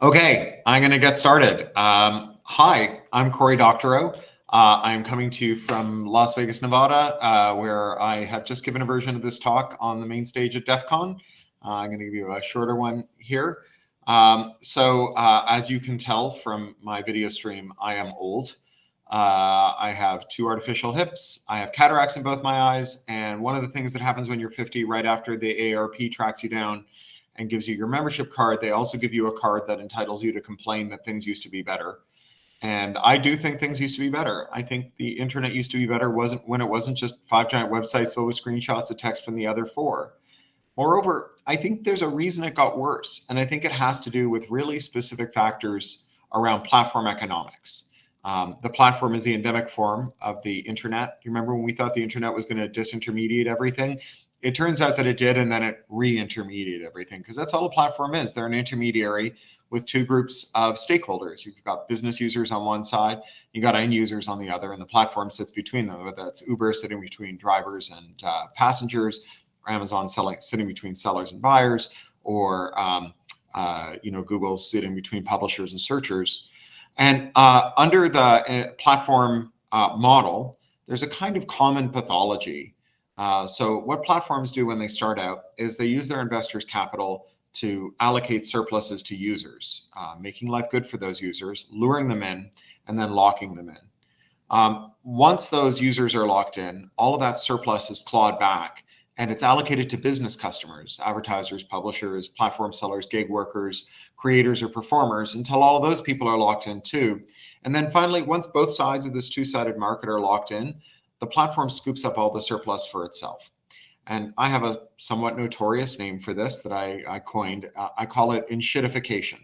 Okay, I'm going to get started. Hi, I'm Cory Doctorow. I'm coming to you from Las Vegas, Nevada, where I have just given a version of this talk on the main stage at DEF CON. I'm going to give you a shorter one here. As you can tell from my video stream, I am old. I have 2 artificial hips. I have cataracts in both my eyes. And one of the things that happens when you're 50, right after the AARP tracks you down and gives you your membership card, they also give you a card that entitles you to complain that things used to be better. And I do think things used to be better. I think the internet used to be better when it wasn't just 5 giant websites filled with screenshots of text from the other 4. Moreover, I think there's a reason it got worse. And I think it has to do with really specific factors around platform economics. The platform is the endemic form of the internet. You remember when we thought the internet was going to disintermediate everything? It turns out that it did, and then it re-intermediated everything, because that's all a platform is. They're an intermediary with 2 groups of stakeholders. You've got business users on one side, you got end users on the other, and the platform sits between them. Whether that's Uber sitting between drivers and passengers, or Amazon sitting between sellers and buyers, or Google sitting between publishers and searchers. And under the platform model, there's a kind of common pathology. So what platforms do when they start out is they use their investors' capital to allocate surpluses to users, making life good for those users, luring them in, and then locking them in. Once those users are locked in, all of that surplus is clawed back, and it's allocated to business customers, advertisers, publishers, platform sellers, gig workers, creators, or performers, until all of those people are locked in too. And then finally, once both sides of this 2-sided market are locked in, the platform scoops up all the surplus for itself. And I have a somewhat notorious name for this that I coined. I call it enshittification.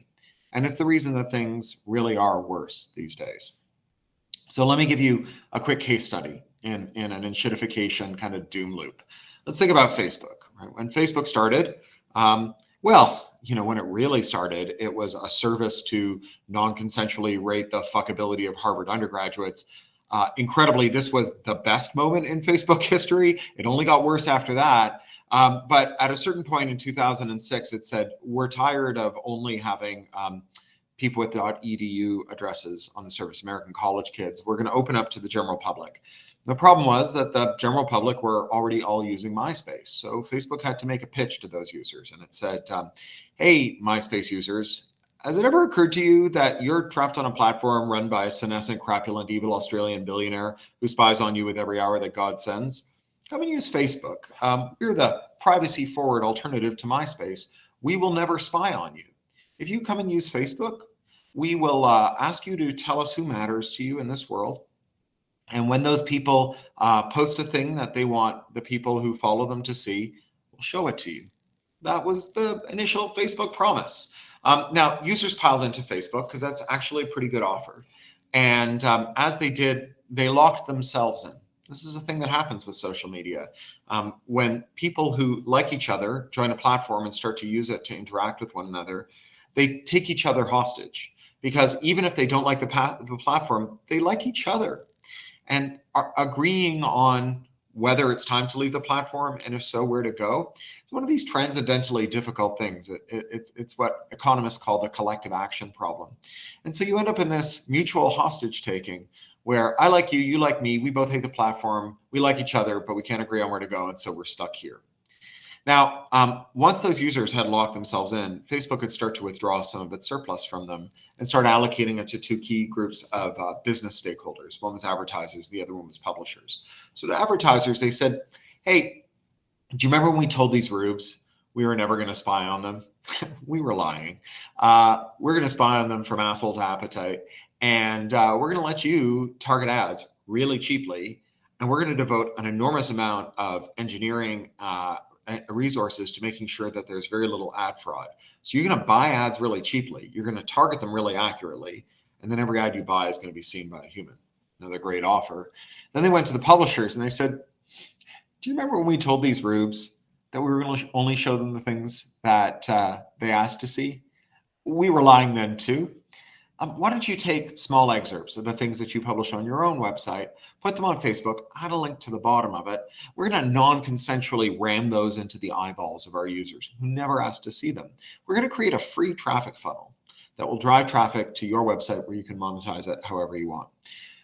And it's the reason that things really are worse these days. So let me give you a quick case study in an enshittification kind of doom loop. Let's think about Facebook. Right? When Facebook started, when it really started, it was a service to non-consensually rate the fuckability of Harvard undergraduates. Incredibly, this was the best moment in Facebook history. It only got worse after that. But at a certain point in 2006, it said, we're tired of only having people with .edu addresses on the service, American college kids. We're going to open up to the general public. The problem was that the general public were already all using MySpace. So Facebook had to make a pitch to those users. And it said, hey, MySpace users, has it ever occurred to you that you're trapped on a platform run by a senescent, crapulent, evil Australian billionaire who spies on you with every hour that God sends? Come and use Facebook. We're the privacy-forward alternative to MySpace. We will never spy on you. If you come and use Facebook, we will ask you to tell us who matters to you in this world. And when those people post a thing that they want the people who follow them to see, we'll show it to you. That was the initial Facebook promise. Now, users piled into Facebook because that's actually a pretty good offer. And as they did, they locked themselves in. This is a thing that happens with social media. When people who like each other join a platform and start to use it to interact with one another, they take each other hostage. Because even if they don't like the platform, they like each other. And are agreeing on whether it's time to leave the platform, and if so, where to go. It's one of these transcendentally difficult things. It's what economists call the collective action problem. And so you end up in this mutual hostage taking where I like you, you like me, we both hate the platform, we like each other, but we can't agree on where to go, and so we're stuck here. Now, once those users had locked themselves in, Facebook could start to withdraw some of its surplus from them and start allocating it to 2 key groups of business stakeholders. One was advertisers, the other one was publishers. So to advertisers, they said, hey, do you remember when we told these rubes we were never going to spy on them? We were lying. We're going to spy on them from asshole to appetite. And we're going to let you target ads really cheaply. And we're going to devote an enormous amount of engineering resources to making sure that there's very little ad fraud. So you're going to buy ads really cheaply. You're going to target them really accurately. And then every ad you buy is going to be seen by a human. Another great offer. Then they went to the publishers and they said, do you remember when we told these rubes that we were going to only show them the things that they asked to see? We were lying then too. Why don't you take small excerpts of the things that you publish on your own website, put them on Facebook, add a link to the bottom of it. We're going to non-consensually ram those into the eyeballs of our users who never asked to see them. We're going to create a free traffic funnel that will drive traffic to your website where you can monetize it however you want.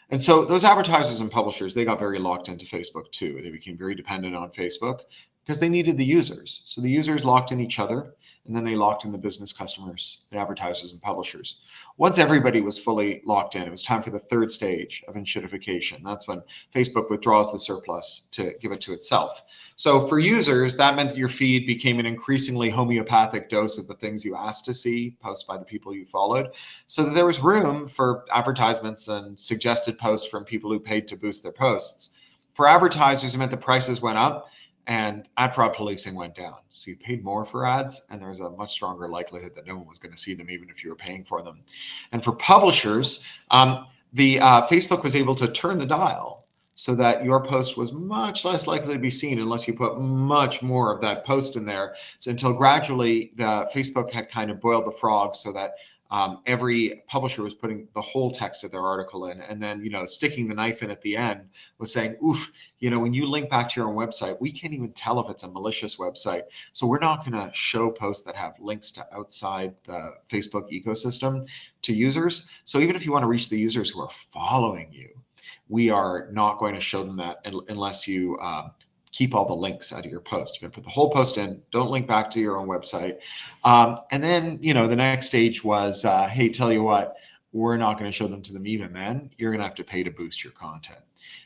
And so those advertisers and publishers, they got very locked into Facebook too. They became very dependent on Facebook because they needed the users. So the users locked in each other, and then they locked in the business customers, the advertisers and publishers. Once everybody was fully locked in, it was time for the third stage of enshittification. That's when Facebook withdraws the surplus to give it to itself. So for users, that meant that your feed became an increasingly homeopathic dose of the things you asked to see, posted by the people you followed, so that there was room for advertisements and suggested posts from people who paid to boost their posts. For advertisers, it meant the prices went up and ad fraud policing went down. So you paid more for ads, and there was a much stronger likelihood that no one was going to see them, even if you were paying for them. And for publishers, Facebook was able to turn the dial so that your post was much less likely to be seen unless you put much more of that post in there. So until gradually, Facebook had kind of boiled the frog so that every publisher was putting the whole text of their article in, and then, sticking the knife in at the end was saying, oof, when you link back to your own website, we can't even tell if it's a malicious website. So we're not going to show posts that have links to outside the Facebook ecosystem to users. So even if you want to reach the users who are following you, we are not going to show them that unless you keep all the links out of your post. You're going to put the whole post in, don't link back to your own website. And then, the next stage was, hey, tell you what, we're not going to show them to them even then. You're going to have to pay to boost your content.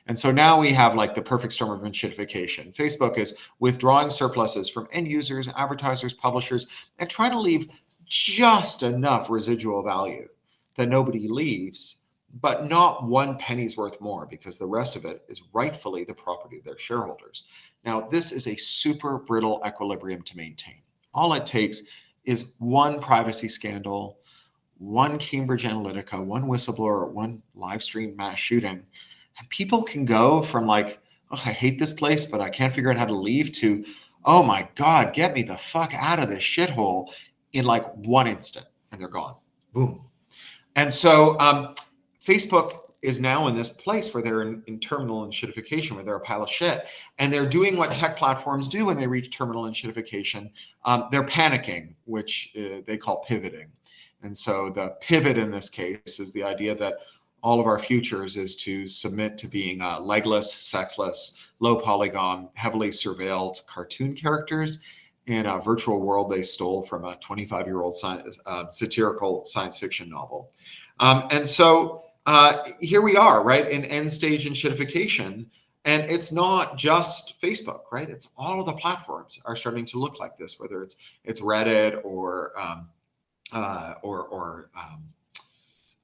And so now we have like the perfect storm of enshittification. Facebook is withdrawing surpluses from end users, advertisers, publishers, and trying to leave just enough residual value that nobody leaves, but not 1 penny's worth more, because the rest of it is rightfully the property of their shareholders. Now, this is a super brittle equilibrium to maintain. All it takes is one privacy scandal, one Cambridge Analytica, one whistleblower, one live stream mass shooting, and people can go from like, oh, I hate this place, but I can't figure out how to leave, to, oh my God, get me the fuck out of this shithole, in like one instant, and they're gone. Boom. And so Facebook is now in this place where they're in terminal enshittification, where they're a pile of shit. And they're doing what tech platforms do when they reach terminal enshittification. They're panicking, which they call pivoting. And so the pivot in this case is the idea that all of our futures is to submit to being legless, sexless, low polygon, heavily surveilled cartoon characters in a virtual world they stole from a 25-year-old satirical science fiction novel. And so here we are, right, in end stage enshittification. And it's not just Facebook, right? It's all of the platforms are starting to look like this, whether it's Reddit or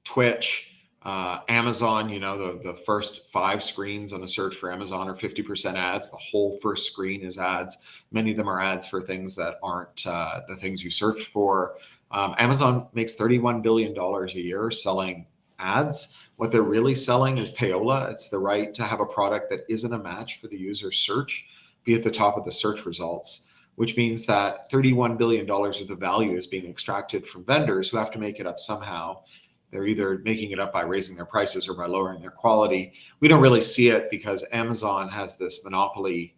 Twitch, Amazon. The first 5 screens on a search for Amazon are 50% ads. The whole first screen is ads. Many of them are ads for things that aren't the things you searched for. Amazon makes $31 billion a year selling ads. What they're really selling is payola. It's the right to have a product that isn't a match for the user's search, be at the top of the search results, which means that $31 billion of the value is being extracted from vendors who have to make it up somehow. They're either making it up by raising their prices or by lowering their quality. We don't really see it because Amazon has this monopoly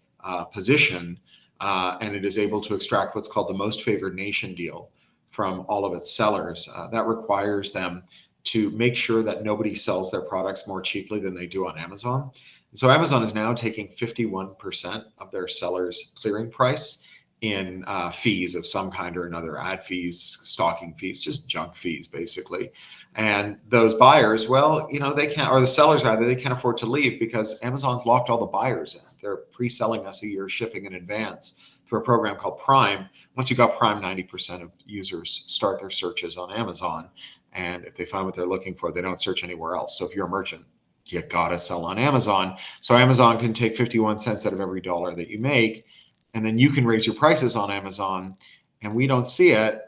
position, and it is able to extract what's called the most favored nation deal from all of its sellers. That requires them to make sure that nobody sells their products more cheaply than they do on Amazon. And so Amazon is now taking 51% of their sellers' clearing price in fees of some kind or another, ad fees, stalking fees, just junk fees, basically. And those buyers, well, they can't, or the sellers rather, they can't afford to leave because Amazon's locked all the buyers in. They're pre-selling us a year shipping in advance through a program called Prime. Once you got Prime, 90% of users start their searches on Amazon. And if they find what they're looking for, they don't search anywhere else. So if you're a merchant, you gotta sell on Amazon. So Amazon can take 51 cents out of every dollar that you make, and then you can raise your prices on Amazon. And we don't see it,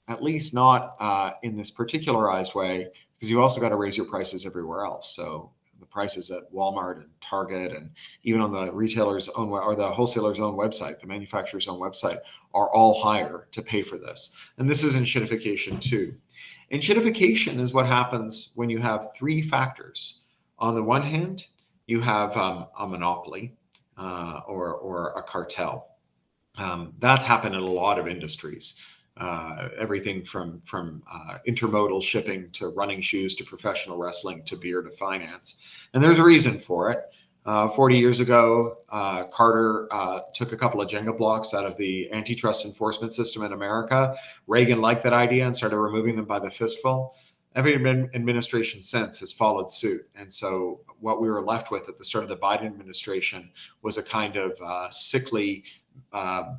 at least not in this particularized way, because you also got to raise your prices everywhere else. So the prices at Walmart and Target, and even on the retailer's own or the wholesaler's own website, the manufacturer's own website, are all higher to pay for this. And this is enshittification too. Enshittification is what happens when you have 3 factors. On the one hand, you have a monopoly or a cartel. That's happened in a lot of industries. everything from intermodal shipping to running shoes to professional wrestling to beer to finance. And there's a reason for it. 40 years ago, Carter took a couple of Jenga blocks out of the antitrust enforcement system in America. Reagan liked that idea and started removing them by the fistful. Every administration since has followed suit. And so what we were left with at the start of the Biden administration was a kind of sickly,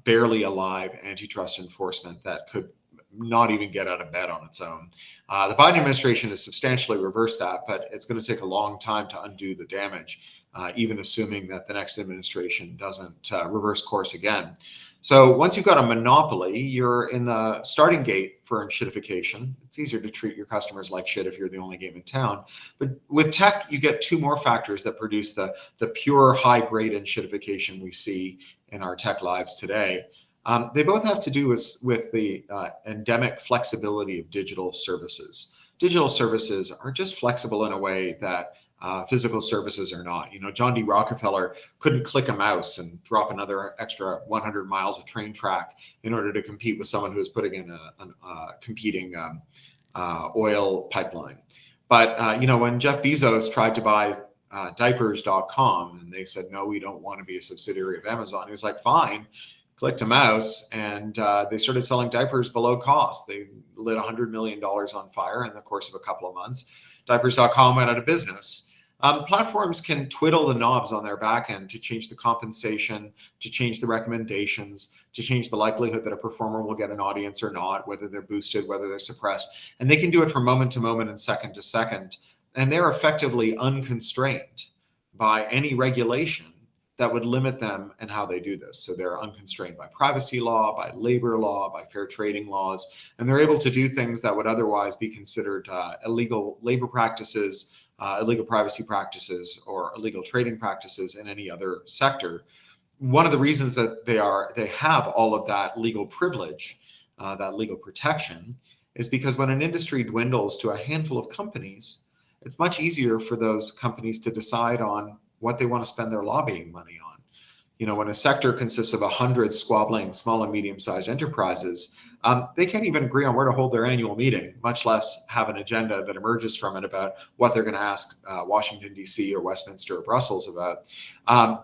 barely alive antitrust enforcement that could not even get out of bed on its own. The Biden administration has substantially reversed that, but it's going to take a long time to undo the damage, even assuming that the next administration doesn't reverse course again. So once you've got a monopoly, you're in the starting gate for enshittification. It's easier to treat your customers like shit if you're the only game in town. But with tech, you get two more factors that produce the pure high-grade enshittification we see in our tech lives today. They both have to do with the endemic flexibility of digital services. Digital services are just flexible in a way that physical services are not. You know, John D. Rockefeller couldn't click a mouse and drop another extra 100 miles of train track in order to compete with someone who was putting in a competing oil pipeline. But, you know, when Jeff Bezos tried to buy diapers.com and they said, no, we don't want to be a subsidiary of Amazon, he was like, fine. Clicked a mouse and they started selling diapers below cost. They lit $100 million on fire in the course of a couple of months. Diapers.com went out of business. Platforms can twiddle the knobs on their back end to change the compensation, to change the recommendations, to change the likelihood that a performer will get an audience or not, whether they're boosted, whether they're suppressed. And they can do it from moment to moment and second to second. And they're effectively unconstrained by any regulation that would limit them and how they do this. So they're unconstrained by privacy law, by labor law, by fair trading laws, and they're able to do things that would otherwise be considered illegal labor practices, illegal privacy practices, or illegal trading practices in any other sector. One of the reasons that they have all of that legal privilege, that legal protection, is because when an industry dwindles to a handful of companies, it's much easier for those companies to decide on what they want to spend their lobbying money on. You know, when a sector consists of 100 squabbling small and medium-sized enterprises, they can't even agree on where to hold their annual meeting, much less have an agenda that emerges from it about what they're going to ask Washington, D.C. or Westminster or Brussels about.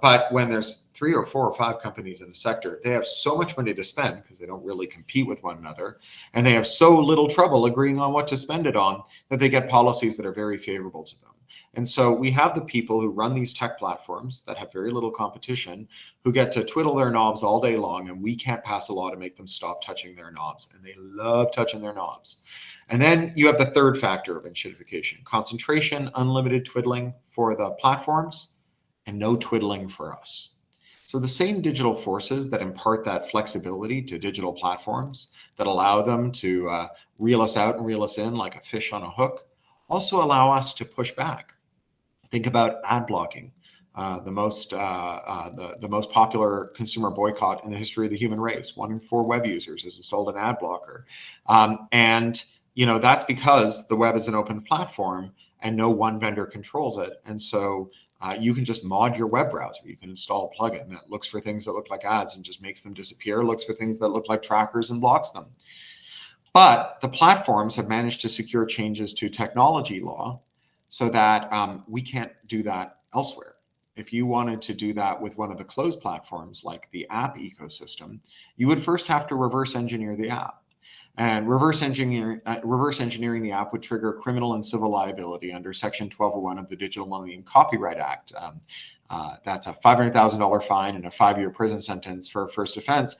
But when there's 3 or 4 or 5 companies in a sector, they have so much money to spend because they don't really compete with one another, and they have so little trouble agreeing on what to spend it on that they get policies that are very favorable to them. And so we have the people who run these tech platforms that have very little competition, who get to twiddle their knobs all day long, and we can't pass a law to make them stop touching their knobs. And they love touching their knobs. And then you have the third factor of enshittification: concentration, unlimited twiddling for the platforms, and no twiddling for us. So the same digital forces that impart that flexibility to digital platforms, that allow them to reel us out and reel us in like a fish on a hook, also allow us to push back. Think about ad blocking, the most popular consumer boycott in the history of the human race. 1 in 4 web users has installed an ad blocker, and you know that's because the web is an open platform and no one vendor controls it. And so you can just mod your web browser. You can install a plugin that looks for things that look like ads and just makes them disappear. Looks for things that look like trackers and blocks them. But the platforms have managed to secure changes to technology law so that we can't do that elsewhere. If you wanted to do that with one of the closed platforms like the app ecosystem, you would first have to reverse engineer the app. And reverse engineering the app would trigger criminal and civil liability under Section 1201 of the Digital Millennium Copyright Act. That's a $500,000 fine and a 5-year prison sentence for a first offense,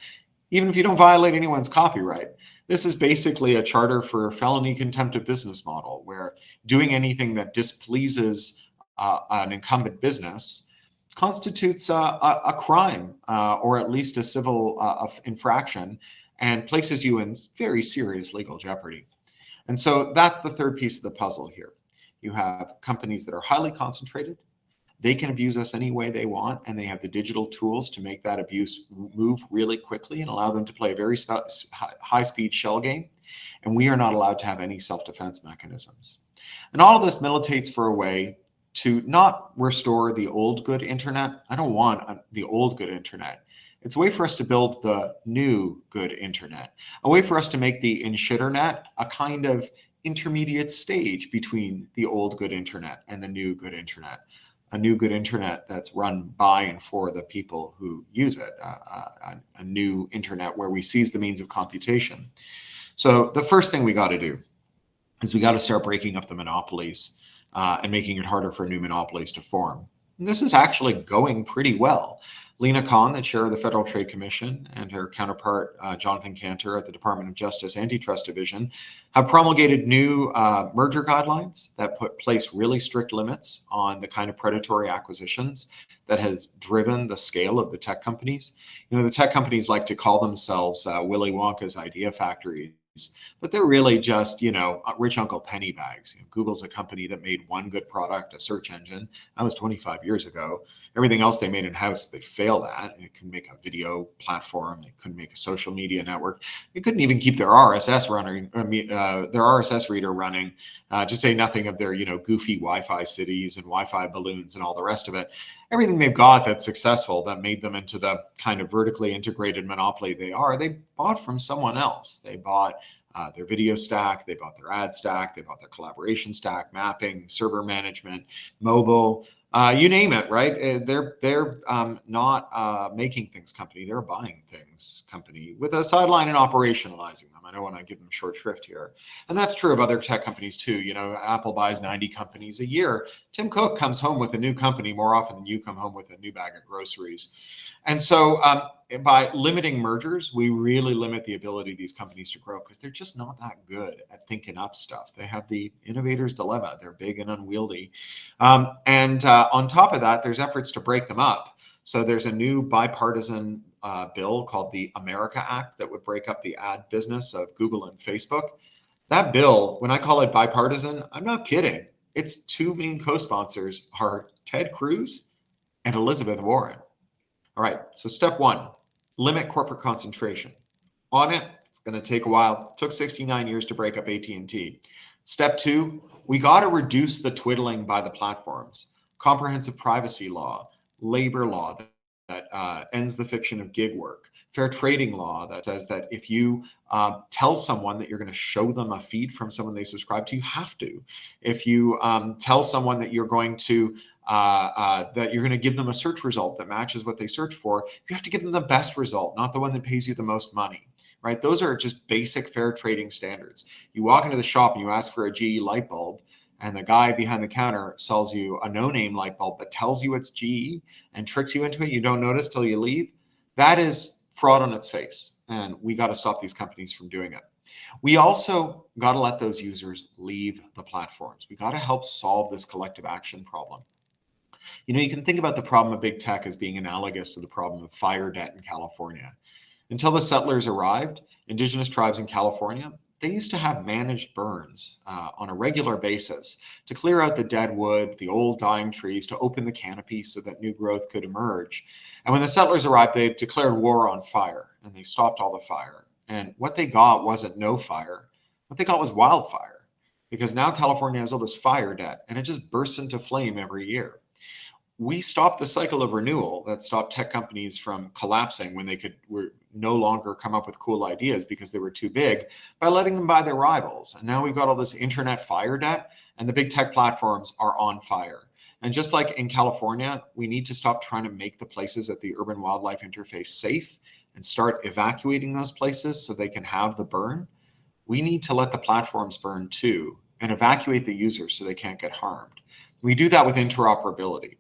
even if you don't violate anyone's copyright. This is basically a charter for a felony contempt of business model, where doing anything that displeases an incumbent business constitutes a crime or at least a civil infraction, and places you in very serious legal jeopardy. And so that's the third piece of the puzzle here. You have companies that are highly concentrated. They can abuse us any way they want, and they have the digital tools to make that abuse move really quickly and allow them to play a very high-speed shell game. And we are not allowed to have any self-defense mechanisms. And all of this militates for a way to not restore the old good internet. I don't want the old good internet. It's a way for us to build the new good internet, a way for us to make the Enshitternet a kind of intermediate stage between the old good internet and the new good internet. A new good internet that's run by and for the people who use it, a new internet where we seize the means of computation. So the first thing we got to do is we got to start breaking up the monopolies and making it harder for new monopolies to form. And this is actually going pretty well. Lena Khan, the chair of the Federal Trade Commission, and her counterpart, Jonathan Cantor at the Department of Justice Antitrust Division, have promulgated new merger guidelines that place really strict limits on the kind of predatory acquisitions that have driven the scale of the tech companies. You know, the tech companies like to call themselves Willy Wonka's idea factories, but they're really just, you know, rich Uncle Pennybags. You know, Google's a company that made one good product, a search engine. That was 25 years ago. Everything else they made in-house, they failed at. It couldn't make a video platform. They couldn't make a social media network. They couldn't even keep their RSS running, their RSS reader running, to say nothing of their, you know, goofy Wi-Fi cities and Wi-Fi balloons and all the rest of it. Everything they've got that's successful, that made them into the kind of vertically integrated monopoly they are, they bought from someone else. They bought their video stack, they bought their ad stack, they bought their collaboration stack, mapping, server management, mobile, you name it, right? They're not making things company, they're buying things company with a sideline and operationalizing them. I don't want to give them short shrift here. And that's true of other tech companies too. You know, Apple buys 90 companies a year. Tim Cook comes home with a new company more often than you come home with a new bag of groceries. And so by limiting mergers, we really limit the ability of these companies to grow because they're just not that good at thinking up stuff. They have the innovator's dilemma. They're big and unwieldy. And on top of that, there's efforts to break them up. So there's a new bipartisan bill called the America Act that would break up the ad business of Google and Facebook. That bill, when I call it bipartisan, I'm not kidding. Its two main co-sponsors are Ted Cruz and Elizabeth Warren. All right, so step one, limit corporate concentration. On it, it's going to take a while. It took 69 years to break up AT&T. Step two, we got to reduce the twiddling by the platforms. Comprehensive privacy law, labor law that ends the fiction of gig work, fair trading law that says that if you tell someone that you're going to show them a feed from someone they subscribe to, you have to. If you tell someone that you're going to give them a search result that matches what they search for, you have to give them the best result, not the one that pays you the most money, right? Those are just basic fair trading standards. You walk into the shop and you ask for a GE light bulb, and the guy behind the counter sells you a no-name light bulb, but tells you it's GE and tricks you into it. You don't notice till you leave. That is fraud on its face, and we got to stop these companies from doing it. We also got to let those users leave the platforms. We got to help solve this collective action problem. You know, you can think about the problem of big tech as being analogous to the problem of fire debt in California. Until the settlers arrived, indigenous tribes in California, they used to have managed burns on a regular basis to clear out the dead wood, the old dying trees, to open the canopy so that new growth could emerge. And when the settlers arrived, they declared war on fire and they stopped all the fire. And what they got wasn't no fire. What they got was wildfire, because now California has all this fire debt and it just bursts into flame every year. We stopped the cycle of renewal that stopped tech companies from collapsing when they were no longer come up with cool ideas because they were too big, by letting them buy their rivals. And now we've got all this internet fire debt, and the big tech platforms are on fire. And just like in California, we need to stop trying to make the places at the urban wildlife interface safe and start evacuating those places so they can have the burn. We need to let the platforms burn too and evacuate the users so they can't get harmed. We do that with interoperability.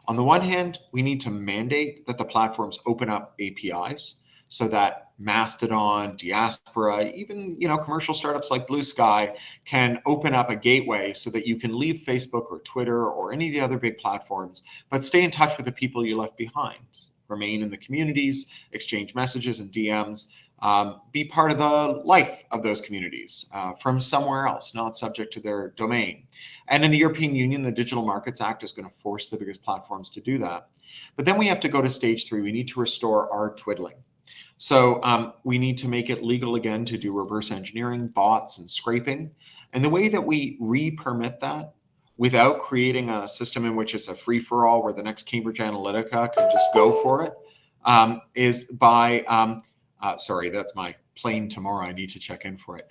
On the one hand, we need to mandate that the platforms open up APIs so that Mastodon, Diaspora, even commercial startups like Blue Sky can open up a gateway so that you can leave Facebook or Twitter or any of the other big platforms, but stay in touch with the people you left behind. Remain in the communities, exchange messages and DMs, be part of the life of those communities from somewhere else, not subject to their domain. And in the European Union, the Digital Markets Act is going to force the biggest platforms to do that. But then we have to go to stage 3. We need to restore our twiddling. So we need to make it legal again to do reverse engineering, bots, and scraping. And the way that we re-permit that without creating a system in which it's a free-for-all where the next Cambridge Analytica can just go for it, is by, sorry, that's my plane tomorrow. I need to check in for it.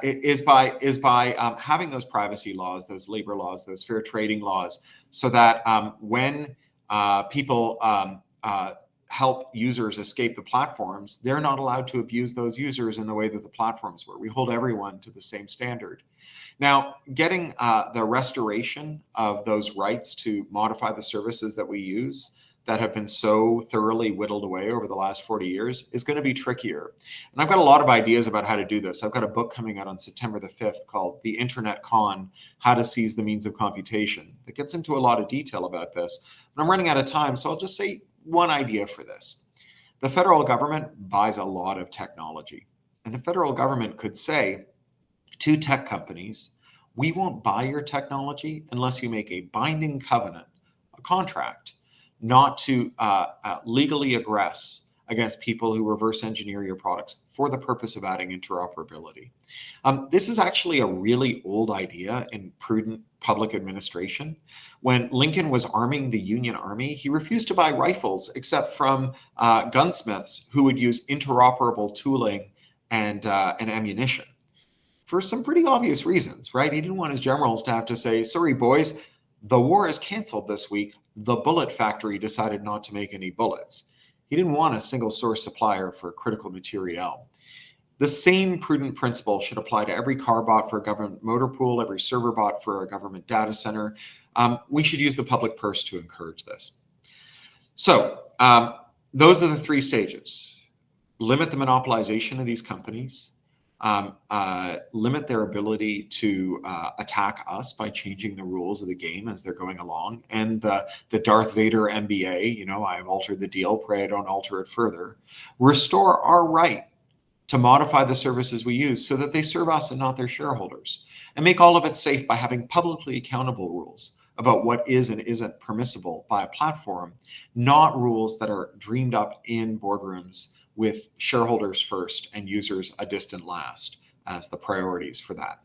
Is by having those privacy laws, those labor laws, those fair trading laws, so that when people help users escape the platforms, they're not allowed to abuse those users in the way that the platforms were. We hold everyone to the same standard. Now, getting the restoration of those rights to modify the services that we use that have been so thoroughly whittled away over the last 40 years is going to be trickier. And I've got a lot of ideas about how to do this. I've got a book coming out on September the 5th called The Internet Con, How to Seize the Means of Computation. It gets into a lot of detail about this. But I'm running out of time, so I'll just say one idea for this. The federal government buys a lot of technology. And the federal government could say to tech companies, we won't buy your technology unless you make a binding covenant, a contract, not to legally aggress against people who reverse engineer your products for the purpose of adding interoperability. This is actually a really old idea in prudent public administration. When Lincoln was arming the Union Army, he refused to buy rifles except from gunsmiths who would use interoperable tooling and ammunition for some pretty obvious reasons, right? He didn't want his generals to have to say, sorry, boys, the war is canceled this week. The bullet factory decided not to make any bullets. He didn't want a single source supplier for critical materiel. The same prudent principle should apply to every car bought for a government motor pool, every server bought for a government data center. We should use the public purse to encourage this. So those are the three stages. Limit the monopolization of these companies. Limit their ability to attack us by changing the rules of the game as they're going along. And the Darth Vader MBA, you know, I've altered the deal, pray I don't alter it further. Restore our right to modify the services we use so that they serve us and not their shareholders. And make all of it safe by having publicly accountable rules about what is and isn't permissible by a platform, not rules that are dreamed up in boardrooms with shareholders first and users a distant last as the priorities for that.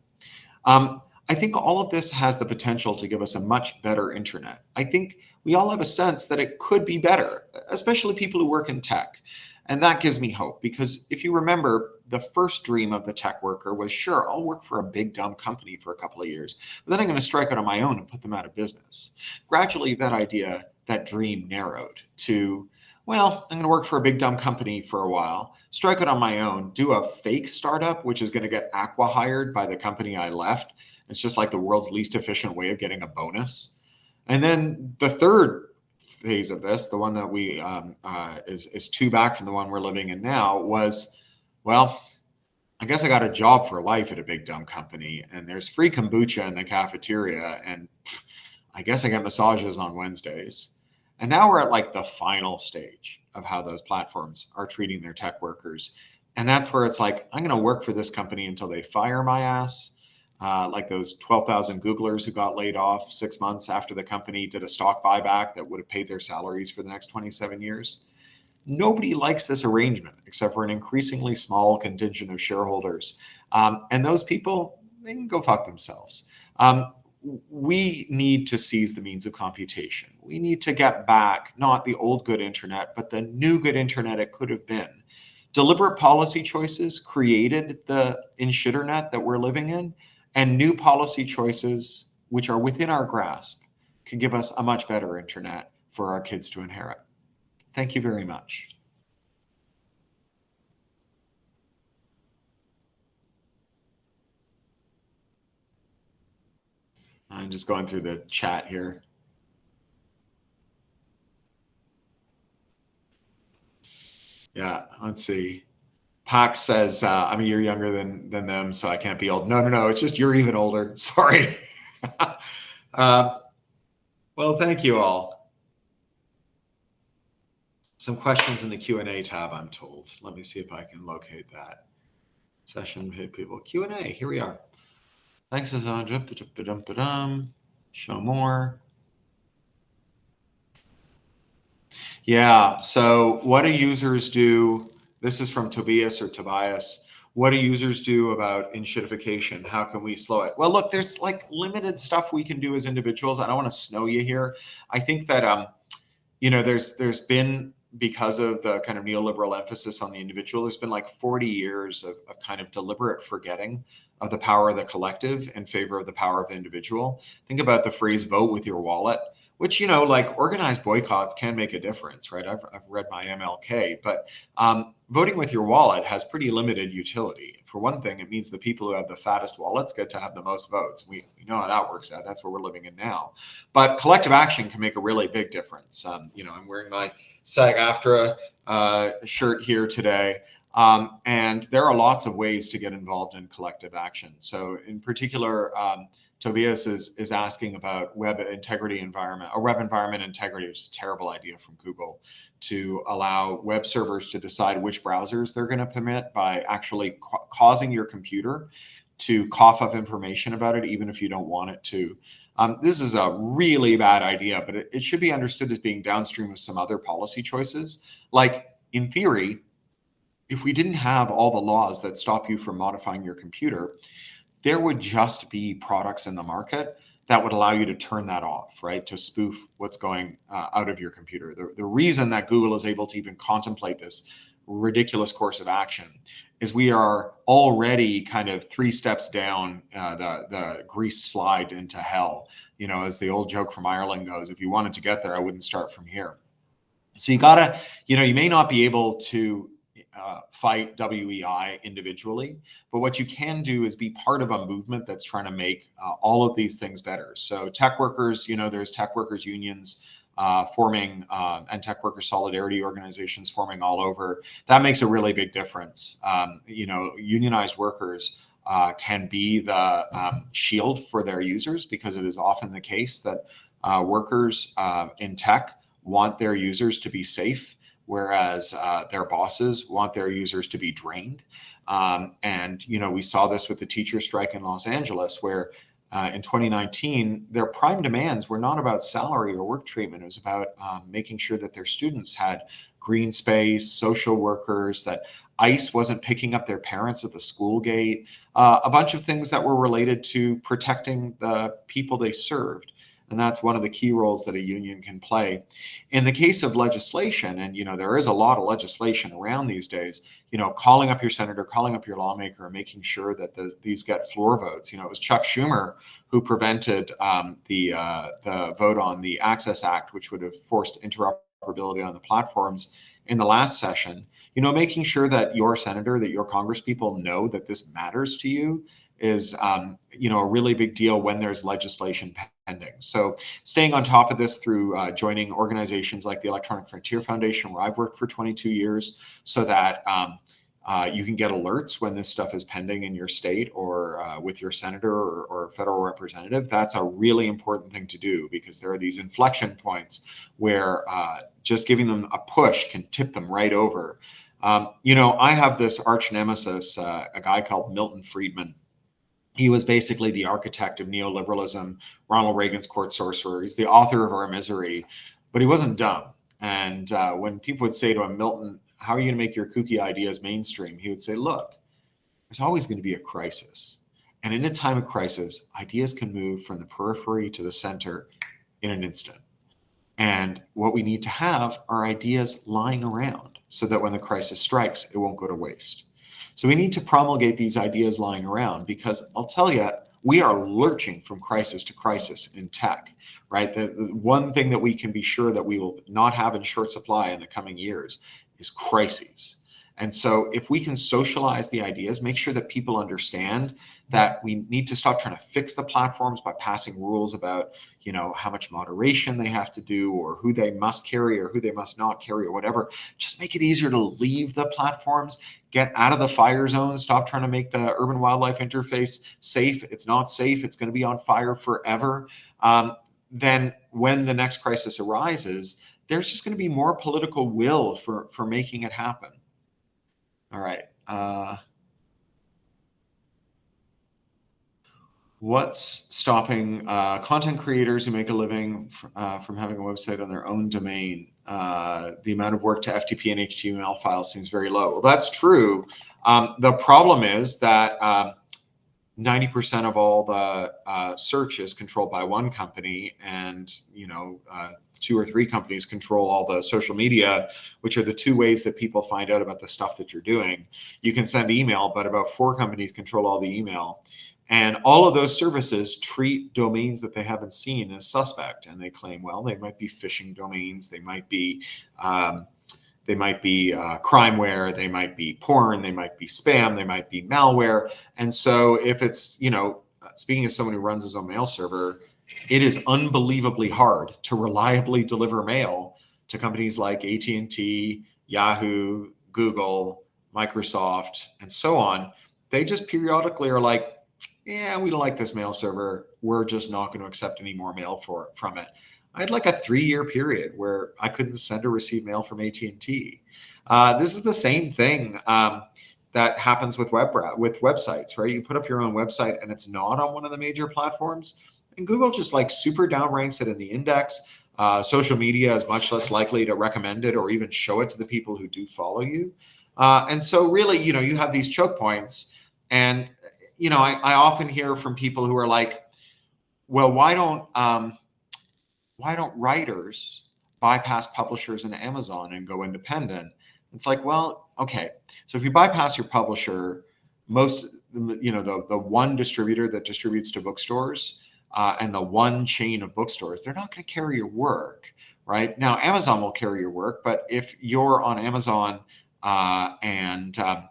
I think all of this has the potential to give us a much better internet. I think we all have a sense that it could be better, especially people who work in tech. And that gives me hope, because if you remember, the first dream of the tech worker was, sure, I'll work for a big dumb company for a couple of years, but then I'm going to strike out on my own and put them out of business. Gradually, that dream narrowed to, well, I'm going to work for a big dumb company for a while, strike it on my own, do a fake startup, which is going to get acqui-hired by the company I left. It's just like the world's least efficient way of getting a bonus. And then the third phase of this, the one that we is two back from the one we're living in now, was, well, I guess I got a job for life at a big dumb company, and there's free kombucha in the cafeteria, and I guess I get massages on Wednesdays. And now we're at like the final stage of how those platforms are treating their tech workers. And that's where it's like, I'm going to work for this company until they fire my ass. Like those 12,000 Googlers who got laid off 6 months after the company did a stock buyback that would have paid their salaries for the next 27 years. Nobody likes this arrangement except for an increasingly small contingent of shareholders. And those people, they can go fuck themselves. We need to seize the means of computation. We need to get back, not the old good internet, but the new good internet it could have been. Deliberate policy choices created the Enshittification that we're living in, and new policy choices, which are within our grasp, can give us a much better internet for our kids to inherit. Thank you very much. I'm just going through the chat here. Yeah, let's see. Pax says, I'm a year younger than them, so I can't be old. No. It's just you're even older. Sorry. Well, thank you all. Some questions in the Q&A tab, I'm told. Let me see if I can locate that. Session, paid people, Q&A. Here we are. Thanks, show more. Yeah, so what do users do? This is from Tobias or Tobias. What do users do about enshittification? How can we slow it? Well, look, there's like limited stuff we can do as individuals. I don't want to snow you here. I think that, you know, there's been because of the kind of neoliberal emphasis on the individual, there's been like 40 years of kind of deliberate forgetting of the power of the collective in favor of the power of the individual. Think about the phrase vote with your wallet, which, you know, like organized boycotts can make a difference, right? I've read my MLK, but voting with your wallet has pretty limited utility. For one thing, it means the people who have the fattest wallets get to have the most votes. We know how that works out. That's what we're living in now. But collective action can make a really big difference. You know, I'm wearing my SAG-AFTRA shirt here today. And there are lots of ways to get involved in collective action. So in particular, Tobias is asking about web integrity environment, or web environment integrity, which is a terrible idea from Google, to allow web servers to decide which browsers they're going to permit by actually causing your computer to cough up information about it, even if you don't want it to. This is a really bad idea, but it should be understood as being downstream of some other policy choices. Like, in theory, if we didn't have all the laws that stop you from modifying your computer, there would just be products in the market that would allow you to turn that off, right? To spoof what's going out of your computer. The reason that Google is able to even contemplate this ridiculous course of action is we are already kind of 3 steps down the grease slide into hell. You know, as the old joke from Ireland goes, if you wanted to get there, I wouldn't start from here. So you gotta, you know, you may not be able to fight WEI individually, but what you can do is be part of a movement that's trying to make all of these things better. So tech workers, you know, there's tech workers unions forming and tech worker solidarity organizations forming all over. That makes a really big difference. You know, unionized workers can be the shield for their users, because it is often the case that workers in tech want their users to be safe, whereas their bosses want their users to be drained. And, you know, we saw this with the teacher strike in Los Angeles, where in 2019, their prime demands were not about salary or work treatment. It was about making sure that their students had green space, social workers, that ICE wasn't picking up their parents at the school gate, a bunch of things that were related to protecting the people they served. And that's one of the key roles that a union can play. In the case of legislation, and, you know, there is a lot of legislation around these days, you know, calling up your senator, calling up your lawmaker, and making sure that these get floor votes. You know, it was Chuck Schumer who prevented the vote on the Access Act, which would have forced interoperability on the platforms in the last session. You know, making sure that your senator, that your congresspeople know that this matters to you is, you know, a really big deal when there's legislation pending. So staying on top of this through joining organizations like the Electronic Frontier Foundation, where I've worked for 22 years, so that you can get alerts when this stuff is pending in your state or with your senator or federal representative. That's a really important thing to do, because there are these inflection points where just giving them a push can tip them right over. You know, I have this arch nemesis, a guy called Milton Friedman. He was basically the architect of neoliberalism, Ronald Reagan's court sorcerer. He's the author of Our Misery, but he wasn't dumb. And when people would say to him, Milton, how are you going to make your kooky ideas mainstream? He would say, look, there's always going to be a crisis. And in a time of crisis, ideas can move from the periphery to the center in an instant. And what we need to have are ideas lying around so that when the crisis strikes, it won't go to waste. So we need to promulgate these ideas lying around, because I'll tell you, we are lurching from crisis to crisis in tech, right? The one thing that we can be sure that we will not have in short supply in the coming years is crises. And so if we can socialize the ideas, make sure that people understand that we need to stop trying to fix the platforms by passing rules about, you know, how much moderation they have to do, or who they must carry or who they must not carry, or whatever. Just make it easier to leave the platforms, get out of the fire zone, stop trying to make the urban wildlife interface safe. It's not safe. It's going to be on fire forever. Then when the next crisis arises, there's just going to be more political will for making it happen. All right. What's stopping content creators who make a living from having a website on their own domain? The amount of work to FTP and HTML files seems very low. Well, that's true. The problem is that 90% of all the search is controlled by one company, and 2 or 3 companies control all the social media, which are the 2 ways that people find out about the stuff that you're doing. You can send email, but about 4 companies control all the email. And all of those services treat domains that they haven't seen as suspect, and they claim, well, they might be phishing domains, they might be crimeware, they might be porn, they might be spam, they might be malware. And so if it's, speaking as someone who runs his own mail server, it is unbelievably hard to reliably deliver mail to companies like AT&T, Yahoo, Google, Microsoft, and so on. They just periodically are like, yeah, we don't like this mail server. We're just not going to accept any more mail from it. I had like a 3-year period where I couldn't send or receive mail from AT&T. This is the same thing that happens with websites, right? You put up your own website and it's not on one of the major platforms, and Google just like super downranks it in the index. Social media is much less likely to recommend it or even show it to the people who do follow you. And so really, you have these choke points. And, I often hear from people who are like, well, why don't writers bypass publishers and Amazon and go independent? It's like, well, okay. So if you bypass your publisher, the one distributor that distributes to bookstores and the one chain of bookstores, they're not going to carry your work, right? Now, Amazon will carry your work, but if you're on Amazon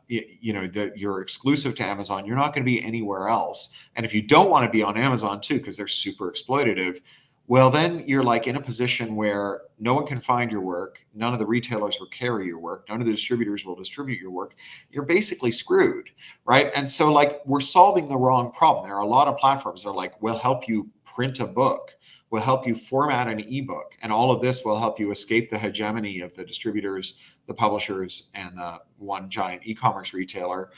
you're exclusive to Amazon, you're not going to be anywhere else. And if you don't want to be on Amazon too, because they're super exploitative, well, then you're like in a position where no one can find your work. None of the retailers will carry your work. None of the distributors will distribute your work. You're basically screwed, right? And so like we're solving the wrong problem. There are a lot of platforms that are like, we'll help you print a book. We'll help you format an ebook. And all of this will help you escape the hegemony of the distributors, the publishers, and the one giant e-commerce retailer.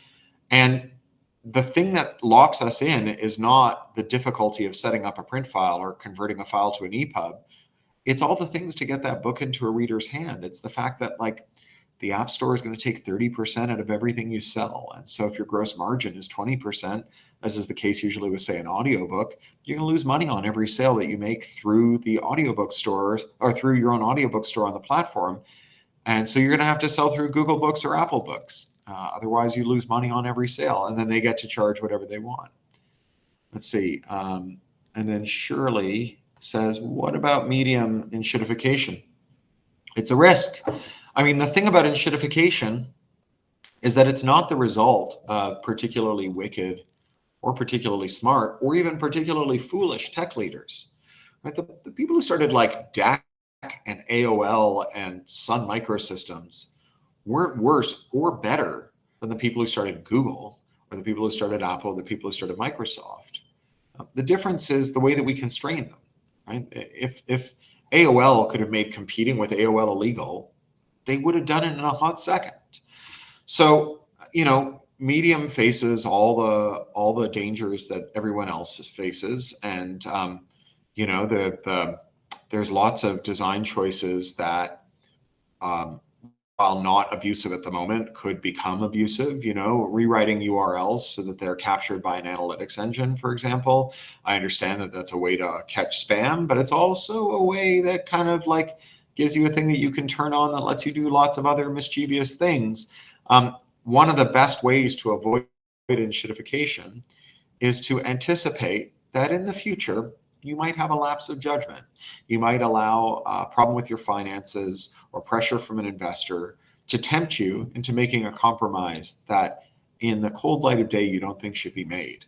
And the thing that locks us in is not the difficulty of setting up a print file or converting a file to an EPUB. It's all the things to get that book into a reader's hand. It's the fact that like the App Store is going to take 30% out of everything you sell. And so if your gross margin is 20%, as is the case usually with, say, an audiobook, you're going to lose money on every sale that you make through the audiobook stores or through your own audiobook store on the platform. And so you're going to have to sell through Google Books or Apple Books. Otherwise, you lose money on every sale, and then they get to charge whatever they want. Let's see. And then Shirley says, what about Medium enshittification? It's a risk. I mean, the thing about enshittification is that it's not the result of particularly wicked or particularly smart or even particularly foolish tech leaders. Right? The people who started like DAC and AOL and Sun Microsystems weren't worse or better than the people who started Google or the people who started Apple or the people who started Microsoft. The difference is the way that we constrain them. Right? If AOL could have made competing with AOL illegal, they would have done it in a hot second. So, Medium faces all the dangers that everyone else faces, and there's lots of design choices that, while not abusive at the moment, could become abusive. Rewriting URLs so that they're captured by an analytics engine, for example. I understand that that's a way to catch spam, but it's also a way that kind of like gives you a thing that you can turn on that lets you do lots of other mischievous things. One of the best ways to avoid enshittification is to anticipate that in the future, you might have a lapse of judgment. You might allow a problem with your finances or pressure from an investor to tempt you into making a compromise that in the cold light of day, you don't think should be made.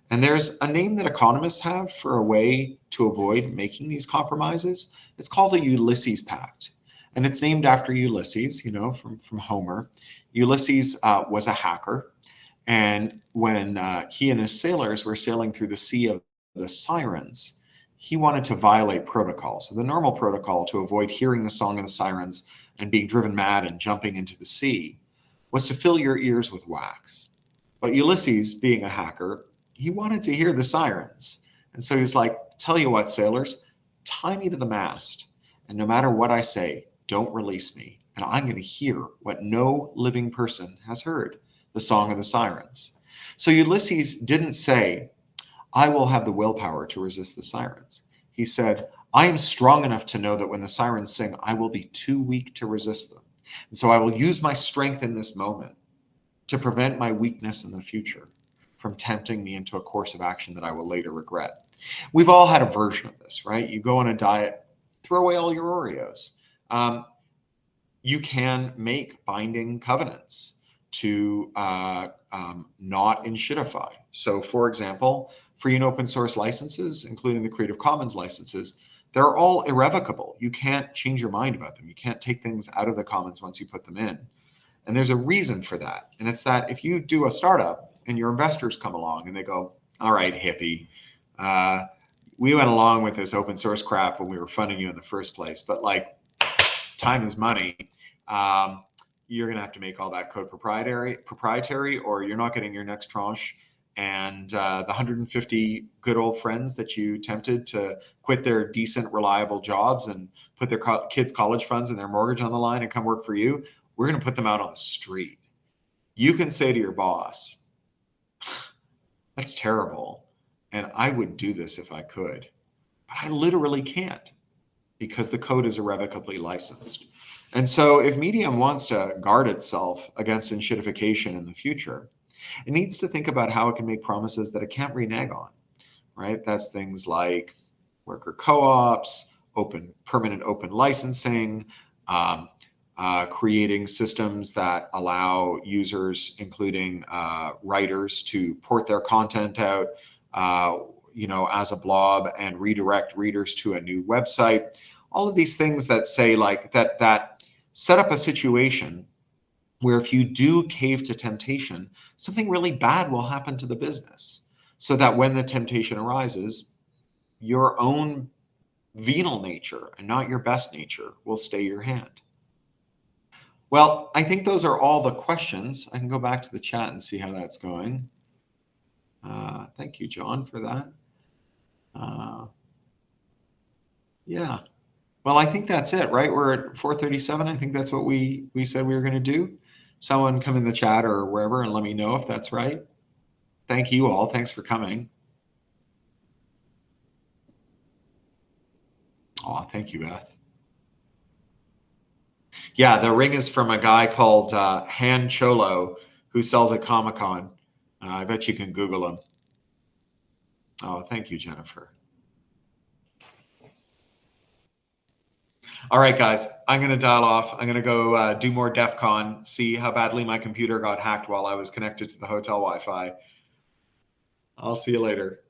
And there's a name that economists have for a way to avoid making these compromises. It's called a Ulysses Pact. And it's named after Ulysses, from Homer. Ulysses was a hacker. And when he and his sailors were sailing through the Sea of the Sirens, he wanted to violate protocol. So the normal protocol to avoid hearing the song of the sirens and being driven mad and jumping into the sea was to fill your ears with wax. But Ulysses, being a hacker, he wanted to hear the sirens. And so he's like, tell you what, sailors, tie me to the mast. And no matter what I say, don't release me. And I'm going to hear what no living person has heard, the song of the sirens. So Ulysses didn't say, I will have the willpower to resist the sirens. He said, I am strong enough to know that when the sirens sing, I will be too weak to resist them. And so I will use my strength in this moment to prevent my weakness in the future from tempting me into a course of action that I will later regret. We've all had a version of this, right? You go on a diet, throw away all your Oreos. You can make binding covenants to not Enshittify. So, for example, free and open source licenses, including the Creative Commons licenses, they're all irrevocable. You can't change your mind about them. You can't take things out of the commons once you put them in. And there's a reason for that. And it's that if you do a startup and your investors come along and they go, all right, hippie, we went along with this open source crap when we were funding you in the first place, but like time is money. You're going to have to make all that code proprietary, or you're not getting your next tranche. And the 150 good old friends that you tempted to quit their decent, reliable jobs and put their kids' college funds and their mortgage on the line and come work for you, we're going to put them out on the street. You can say to your boss, that's terrible, and I would do this if I could, but I literally can't because the code is irrevocably licensed. And so if Medium wants to guard itself against enshittification in the future, it needs to think about how it can make promises that it can't renege on, right? That's things like worker co-ops, permanent open licensing, creating systems that allow users, including writers, to port their content out, as a blob and redirect readers to a new website. All of these things that say like that set up a situation where if you do cave to temptation, something really bad will happen to the business, so that when the temptation arises, your own venal nature and not your best nature will stay your hand. Well, I think those are all the questions. I can go back to the chat and see how that's going. Thank you, John, for that. Yeah. Well, I think that's it, right? We're at 4:37. I think that's what we said we were going to do. Someone come in the chat or wherever and let me know if that's right. Thank you all. Thanks for coming. Oh, thank you, Beth. Yeah, the ring is from a guy called Han Cholo, who sells at Comic-Con. I bet you can Google him. Oh, thank you, Jennifer. All right, guys, I'm going to dial off. I'm going to go do more DEF CON, see how badly my computer got hacked while I was connected to the hotel Wi-Fi. I'll see you later.